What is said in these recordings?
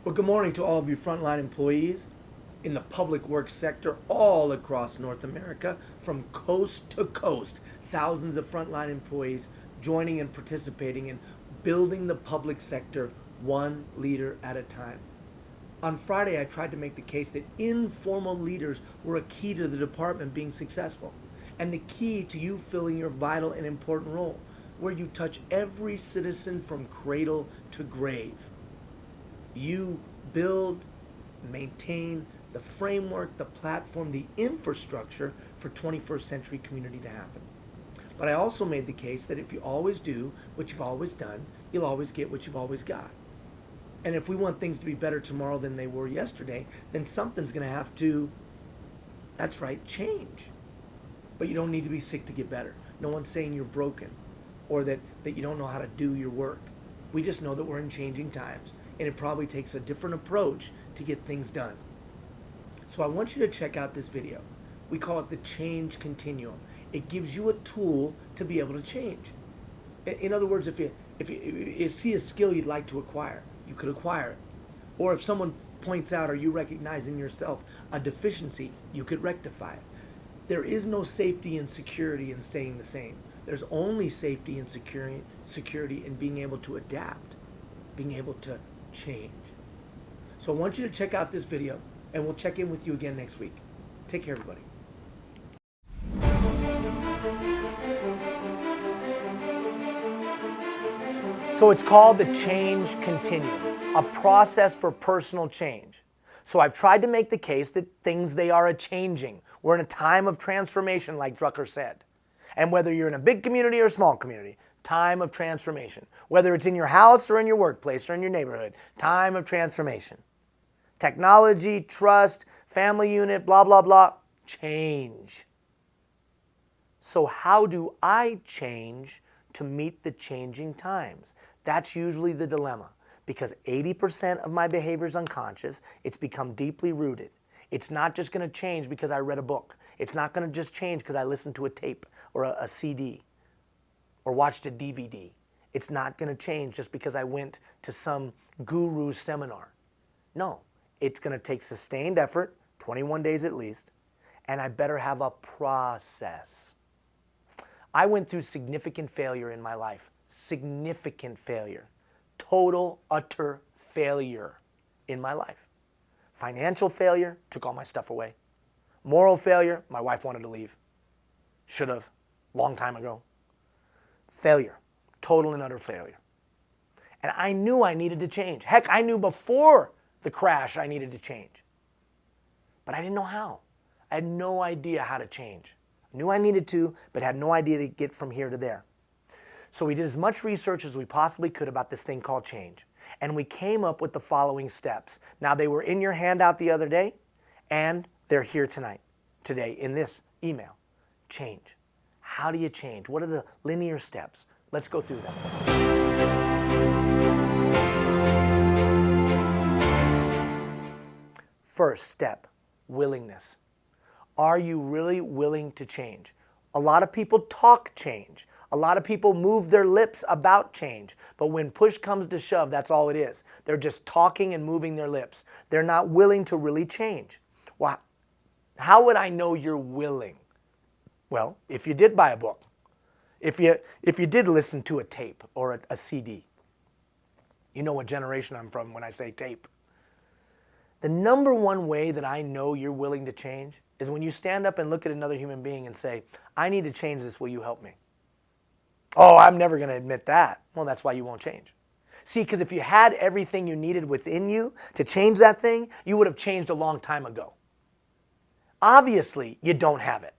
Well, good morning to all of you frontline employees in the public works sector all across North America, from coast to coast. Thousands of frontline employees joining and participating in building the public sector one leader at a time. On Friday, I tried to make the case that informal leaders were a key to the department being successful, and the key to you filling your vital and important role, where you touch every citizen from cradle to grave. You build, maintain the framework, the platform, the infrastructure for 21st century community to happen. But I also made the case that if you always do what you've always done, you'll always get what you've always got. And if we want things to be better tomorrow than they were yesterday, then something's going to have to, that's right, change. But you don't need to be sick to get better. No one's saying you're broken or that you don't know how to do your work. We just know that we're in changing times, and it probably takes a different approach to get things done. So I want you to check out this video. We call it the Change Continuum. It gives you a tool to be able to change. In other words, if you see a skill you'd like to acquire, you could acquire it. Or if someone points out or you recognize in yourself a deficiency, you could rectify it. There is no safety and security in staying the same. There's only safety and security in being able to adapt, being able to change. So I want you to check out this video, and we'll check in with you again next week. Take care, everybody. So it's called the Change Continuum, a process for personal change. So I've tried to make the case that things, they are a-changing. We're in a time of transformation, like Drucker said. And whether you're in a big community or a small community, time of transformation. Whether it's in your house or in your workplace or in your neighborhood, time of transformation. Technology, trust, family unit, blah, blah, blah, change. So how do I change to meet the changing times? That's usually the dilemma, because 80% of my behavior is unconscious. It's become deeply rooted. It's not just going to change because I read a book. It's not going to just change because I listened to a tape or a CD or watched a DVD. It's not going to change just because I went to some guru seminar. No, it's going to take sustained effort, 21 days at least, and I better have a process. I went through significant failure in my life. Significant failure. Total, utter failure in my life. Financial failure, took all my stuff away. Moral failure, my wife wanted to leave. Should have, long time ago. Failure, total and utter failure. And I knew I needed to change. Heck, I knew before the crash I needed to change. But I didn't know how. I had no idea how to change. I knew I needed to, but had no idea to get from here to there. So we did as much research as we possibly could about this thing called change. And we came up with the following steps. Now, they were in your handout the other day, and they're here today in this email. Change. How do you change? What are the linear steps? Let's go through them. First step, willingness. Are you really willing to change? A lot of people talk change. A lot of people move their lips about change. But when push comes to shove, that's all it is. They're just talking and moving their lips. They're not willing to really change. Well, how would I know you're willing? Well, if you did buy a book, if you did listen to a tape or a CD, you know what generation I'm from when I say tape. The number one way that I know you're willing to change is when you stand up and look at another human being and say, I need to change this, will you help me? Oh, I'm never going to admit that. Well, that's why you won't change. See, because if you had everything you needed within you to change that thing, you would have changed a long time ago. Obviously, you don't have it.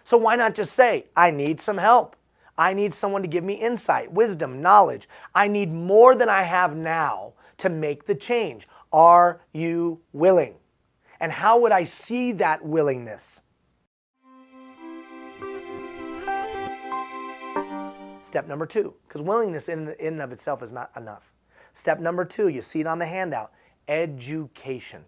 So why not just say, I need some help. I need someone to give me insight, wisdom, knowledge. I need more than I have now to make the change. Are you willing? And how would I see that willingness? Step number 2, because willingness in and of itself is not enough. Step number 2, you see it on the handout, education.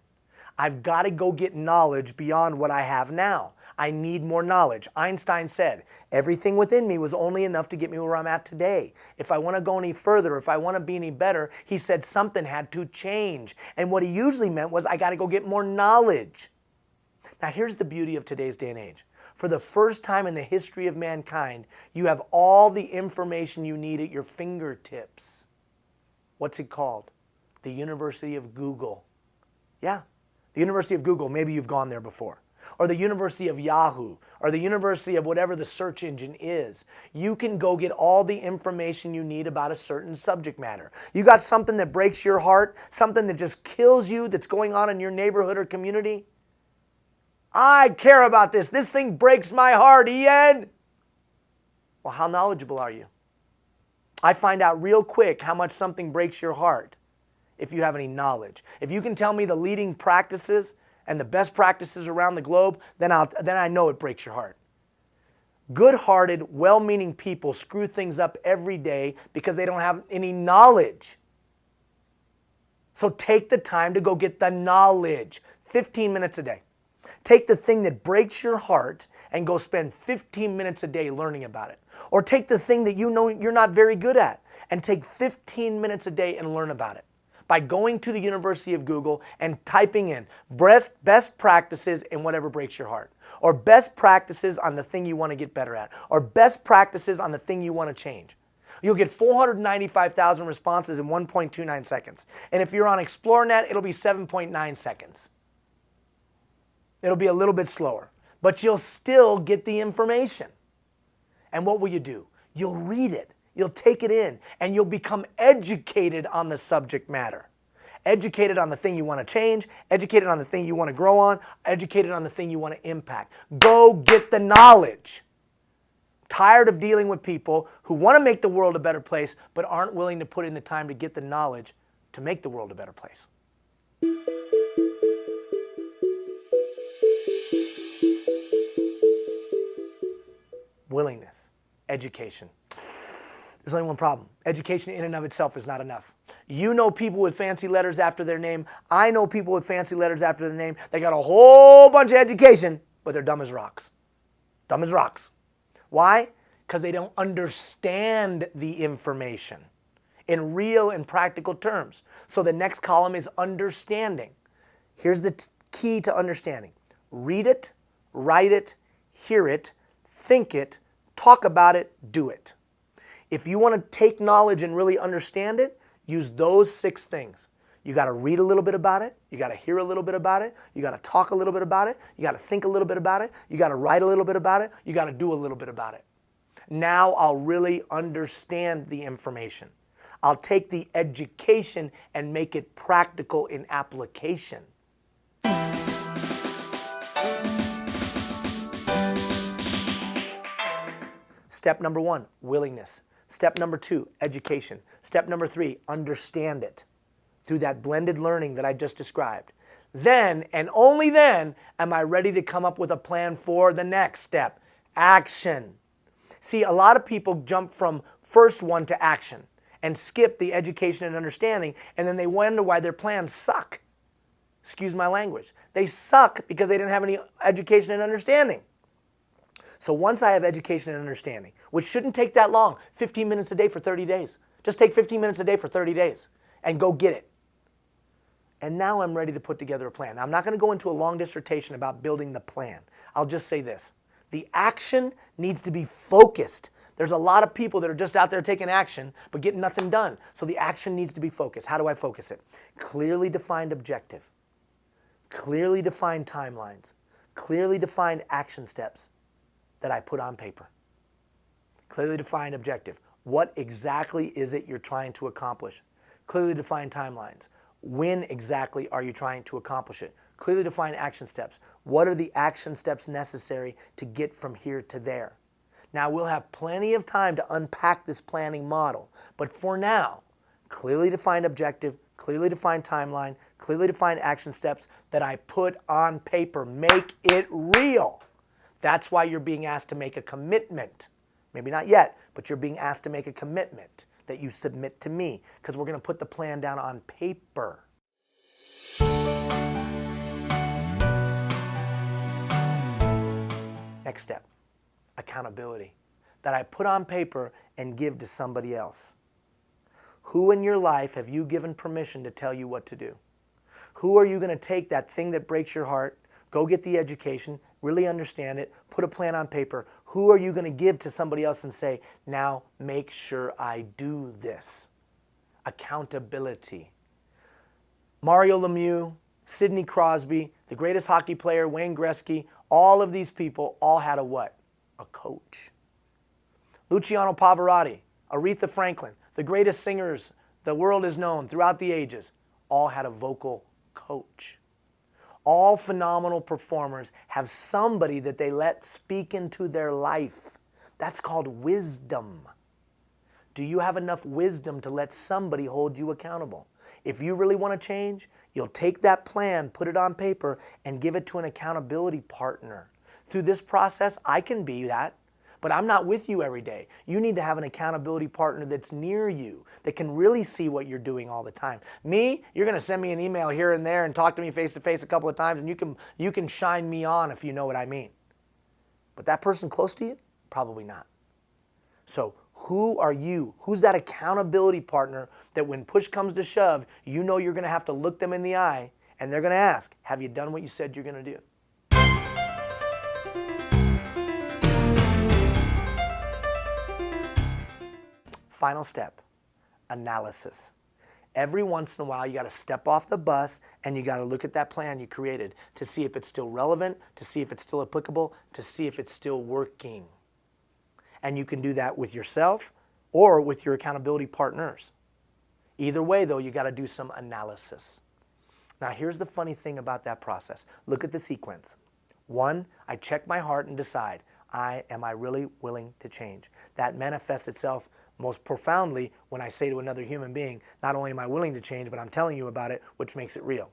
I've got to go get knowledge beyond what I have now. I need more knowledge. Einstein said, everything within me was only enough to get me where I'm at today. If I want to go any further, if I want to be any better, he said something had to change. And what he usually meant was, I got to go get more knowledge. Now here's the beauty of today's day and age. For the first time in the history of mankind, you have all the information you need at your fingertips. What's it called? The University of Google. Yeah, the University of Google. Maybe you've gone there before. Or the University of Yahoo, or the University of whatever the search engine is. You can go get all the information you need about a certain subject matter. You got something that breaks your heart, something that just kills you that's going on in your neighborhood or community. I care about this. This thing breaks my heart, Ian. Well, how knowledgeable are you? I find out real quick how much something breaks your heart if you have any knowledge. If you can tell me the leading practices and the best practices around the globe, then I know it breaks your heart. Good-hearted, well-meaning people screw things up every day because they don't have any knowledge. So take the time to go get the knowledge. 15 minutes a day. Take the thing that breaks your heart and go spend 15 minutes a day learning about it. Or take the thing that you know you're not very good at and take 15 minutes a day and learn about it. By going to the University of Google and typing in best practices in whatever breaks your heart. Or best practices on the thing you want to get better at. Or best practices on the thing you want to change. You'll get 495,000 responses in 1.29 seconds. And if you're on ExploreNet, it'll be 7.9 seconds. It'll be a little bit slower, but you'll still get the information. And what will you do? You'll read it, you'll take it in, and you'll become educated on the subject matter. Educated on the thing you want to change, educated on the thing you want to grow on, educated on the thing you want to impact. Go get the knowledge. Tired of dealing with people who want to make the world a better place, but aren't willing to put in the time to get the knowledge to make the world a better place. Willingness, education. There's only one problem. Education in and of itself is not enough. You know people with fancy letters after their name. I know people with fancy letters after their name. They got a whole bunch of education, but they're dumb as rocks. Dumb as rocks. Why? Because they don't understand the information in real and practical terms. So the next column is understanding. Here's the key to understanding. Read it, write it, hear it, think it, talk about it, do it. If you want to take knowledge and really understand it, use those 6 things. You got to read a little bit about it. You got to hear a little bit about it. You got to talk a little bit about it. You got to think a little bit about it. You got to write a little bit about it. You got to do a little bit about it. Now I'll really understand the information. I'll take the education and make it practical in application. Step number 1, willingness. Step number 2, education. Step number 3, understand it through that blended learning that I just described. Then, and only then, am I ready to come up with a plan for the next step, action. See, a lot of people jump from first one to action and skip the education and understanding, and then they wonder why their plans suck. Excuse my language. They suck because they didn't have any education and understanding. So once I have education and understanding, which shouldn't take that long, 15 minutes a day for 30 days. Just take 15 minutes a day for 30 days and go get it. And now I'm ready to put together a plan. Now, I'm not going to go into a long dissertation about building the plan. I'll just say this. The action needs to be focused. There's a lot of people that are just out there taking action but getting nothing done. So the action needs to be focused. How do I focus it? Clearly defined objective. Clearly defined timelines. Clearly defined action steps that I put on paper. Clearly defined objective. What exactly is it you're trying to accomplish? Clearly defined timelines. When exactly are you trying to accomplish it? Clearly defined action steps. What are the action steps necessary to get from here to there? Now, we'll have plenty of time to unpack this planning model, but for now, clearly defined objective, clearly defined timeline, clearly defined action steps that I put on paper. Make it real. That's why you're being asked to make a commitment. Maybe not yet, but you're being asked to make a commitment that you submit to me, because we're going to put the plan down on paper. Next step, accountability, that I put on paper and give to somebody else. Who in your life have you given permission to tell you what to do? Who are you going to take that thing that breaks your heart, go get the education, really understand it, put a plan on paper? Who are you going to give to somebody else and say, now make sure I do this? Accountability. Mario Lemieux, Sidney Crosby, the greatest hockey player, Wayne Gretzky, all of these people all had a what? A coach. Luciano Pavarotti, Aretha Franklin, the greatest singers the world has known throughout the ages, all had a vocal coach. All phenomenal performers have somebody that they let speak into their life. That's called wisdom. Do you have enough wisdom to let somebody hold you accountable? If you really want to change, you'll take that plan, put it on paper, and give it to an accountability partner. Through this process, I can be that, but I'm not with you every day. You need to have an accountability partner that's near you, that can really see what you're doing all the time. Me, you're going to send me an email here and there and talk to me face to face a couple of times, and you can shine me on if you know what I mean. But that person close to you? Probably not. So who are you? Who's that accountability partner that when push comes to shove, you know you're going to have to look them in the eye and they're going to ask, have you done what you said you're going to do? Final step, analysis. Every once in a while, you got to step off the bus and you got to look at that plan you created to see if it's still relevant, to see if it's still applicable, to see if it's still working. And you can do that with yourself or with your accountability partners. Either way, though, you got to do some analysis. Now, here's the funny thing about that process. Look at the sequence. 1, I check my heart and decide, am I really willing to change? That manifests itself most profoundly when I say to another human being, not only am I willing to change, but I'm telling you about it, which makes it real.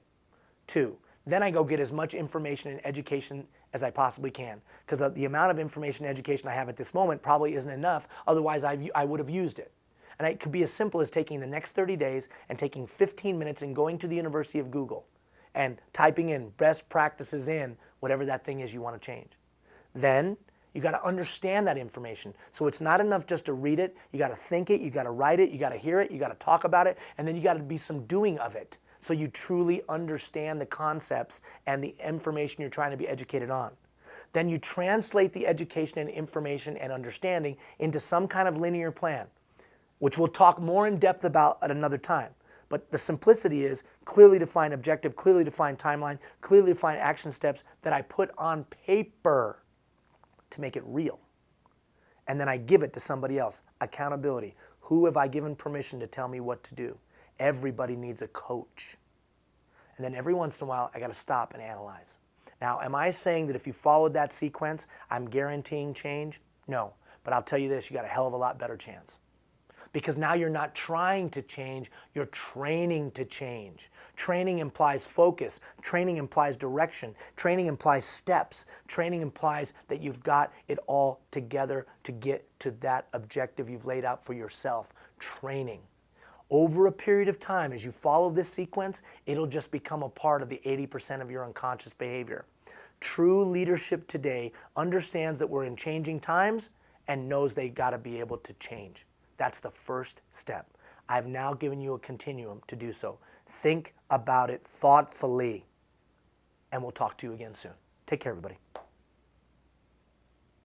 2, then I go get as much information and education as I possibly can, because the amount of information and education I have at this moment probably isn't enough, otherwise I would have used it. And it could be as simple as taking the next 30 days and taking 15 minutes and going to the University of Google and typing in best practices in whatever that thing is you want to change. Then you got to understand that information. So it's not enough just to read it. You got to think it, you got to write it, you got to hear it, you got to talk about it, and then you got to be some doing of it. So you truly understand the concepts and the information you're trying to be educated on. Then you translate the education and information and understanding into some kind of linear plan, which we'll talk more in depth about at another time. But the simplicity is clearly defined objective, clearly defined timeline, clearly defined action steps that I put on paper to make it real. And then I give it to somebody else. Accountability. Who have I given permission to tell me what to do? Everybody needs a coach. And then every once in a while, I got to stop and analyze. Now, am I saying that if you followed that sequence, I'm guaranteeing change? No. But I'll tell you this, you got a hell of a lot better chance. Because now you're not trying to change, you're training to change. Training implies focus. Training implies direction. Training implies steps. Training implies that you've got it all together to get to that objective you've laid out for yourself. Training. Over a period of time, as you follow this sequence, it'll just become a part of the 80% of your unconscious behavior. True leadership today understands that we're in changing times and knows they got to be able to change. That's the first step. I've now given you a continuum to do so. Think about it thoughtfully, and we'll talk to you again soon. Take care, everybody.